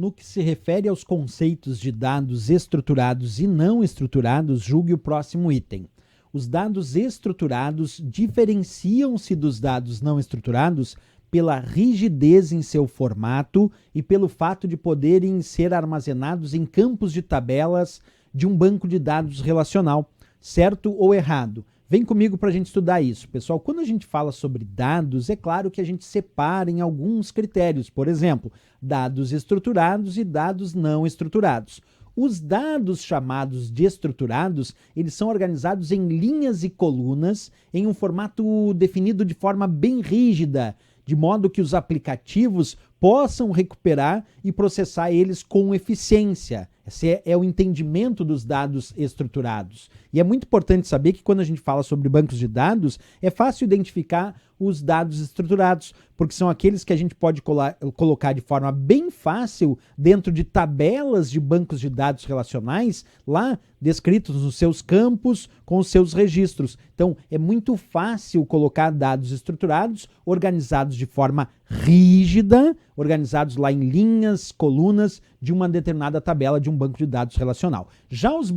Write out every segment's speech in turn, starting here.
No que se refere aos conceitos de dados estruturados e não estruturados, julgue o próximo item. Os dados estruturados diferenciam-se dos dados não estruturados pela rigidez em seu formato e pelo fato de poderem ser armazenados em campos de tabelas de um banco de dados relacional. Certo ou errado? Vem comigo para a gente estudar isso. Pessoal, quando a gente fala sobre dados, é claro que a gente separa em alguns critérios. Por exemplo, dados estruturados e dados não estruturados. Os dados chamados de estruturados, eles são organizados em linhas e colunas, em um formato definido de forma bem rígida, de modo que os aplicativos possam recuperar e processar eles com eficiência. Esse é o entendimento dos dados estruturados. E é muito importante saber que quando a gente fala sobre bancos de dados, é fácil identificar os dados estruturados, porque são aqueles que a gente pode colocar de forma bem fácil dentro de tabelas de bancos de dados relacionais, lá descritos nos seus campos, com os seus registros. Então, é muito fácil colocar dados estruturados, organizados de forma rígida, organizados lá em linhas, colunas de uma determinada tabela de um banco de dados relacional. Já os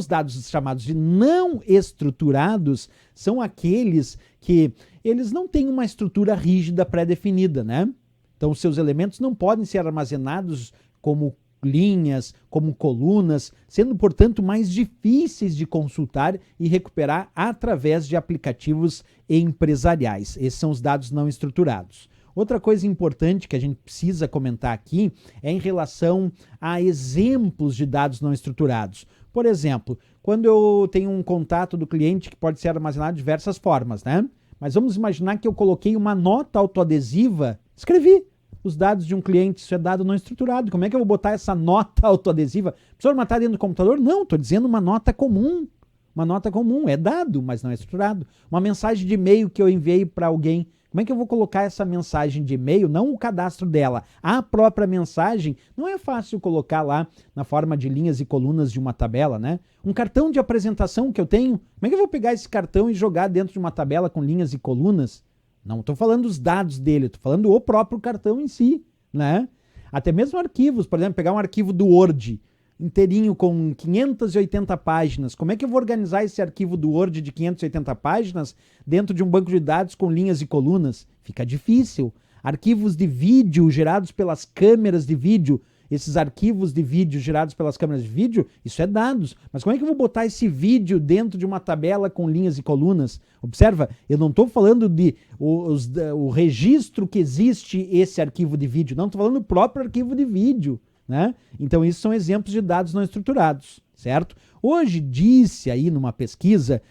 dados chamados de não estruturados são aqueles que eles não têm uma estrutura rígida pré-definida, né? Então, os seus elementos não podem ser armazenados como linhas, como colunas, sendo, portanto, mais difíceis de consultar e recuperar através de aplicativos empresariais. Esses são os dados não estruturados. Outra coisa importante que a gente precisa comentar aqui é em relação a exemplos de dados não estruturados. Por exemplo, quando eu tenho um contato do cliente que pode ser armazenado de diversas formas, né? Mas vamos imaginar que eu coloquei uma nota autoadesiva, escrevi os dados de um cliente, isso é dado não estruturado. Como é que eu vou botar essa nota autoadesiva? Precisa matar dentro do computador? Não, estou dizendo uma nota comum. Uma nota comum, é dado, mas não é estruturado. Uma mensagem de e-mail que eu enviei para alguém. Como é que eu vou colocar essa mensagem de e-mail, não o cadastro dela, a própria mensagem? Não é fácil colocar lá na forma de linhas e colunas de uma tabela, né? Um cartão de apresentação que eu tenho, como é que eu vou pegar esse cartão e jogar dentro de uma tabela com linhas e colunas? Não estou falando dos dados dele, estou falando o próprio cartão em si, né? Até mesmo arquivos, por exemplo, pegar um arquivo do Word inteirinho com 580 páginas. Como é que eu vou organizar esse arquivo do Word de 580 páginas dentro de um banco de dados com linhas e colunas? Fica difícil. Arquivos de vídeo gerados pelas câmeras de vídeo, esses arquivos de vídeo gerados pelas câmeras de vídeo, isso é dados. Mas como é que eu vou botar esse vídeo dentro de uma tabela com linhas e colunas? Observa, eu não estou falando o registro que existe esse arquivo de vídeo, não, estou falando do próprio arquivo de vídeo. Né? Então, isso são exemplos de dados não estruturados, certo? Hoje disse aí numa pesquisa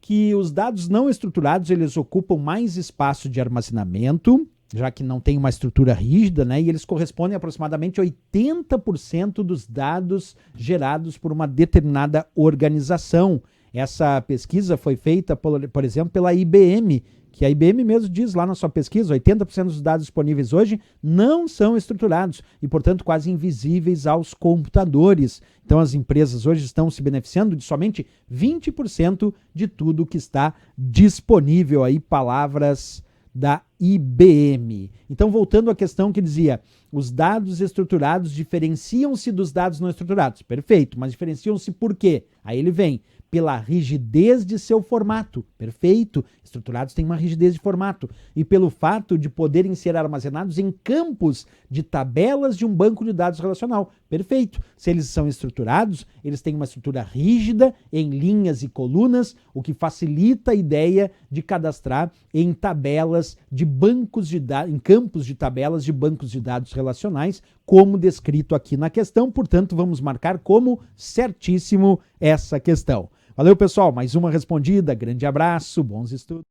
que os dados não estruturados eles ocupam mais espaço de armazenamento, já que não tem uma estrutura rígida, né? E eles correspondem a aproximadamente 80% dos dados gerados por uma determinada organização. Essa pesquisa foi feita, por exemplo, pela IBM, que a IBM mesmo diz lá na sua pesquisa, 80% dos dados disponíveis hoje não são estruturados e, portanto, quase invisíveis aos computadores. Então, as empresas hoje estão se beneficiando de somente 20% de tudo que está disponível aí, palavras da IBM. Então, voltando à questão que dizia, os dados estruturados diferenciam-se dos dados não estruturados. Perfeito, mas diferenciam-se por quê? Aí ele vem, pela rigidez de seu formato. Perfeito, estruturados têm uma rigidez de formato. E pelo fato de poderem ser armazenados em campos de tabelas de um banco de dados relacional. Perfeito. Se eles são estruturados, eles têm uma estrutura rígida em linhas e colunas, o que facilita a ideia de cadastrar em tabelas de bancos de dados, em campos de tabelas de bancos de dados relacionais, como descrito aqui na questão. Portanto, vamos marcar como certíssimo essa questão. Valeu, pessoal. Mais uma respondida. Grande abraço. Bons estudos.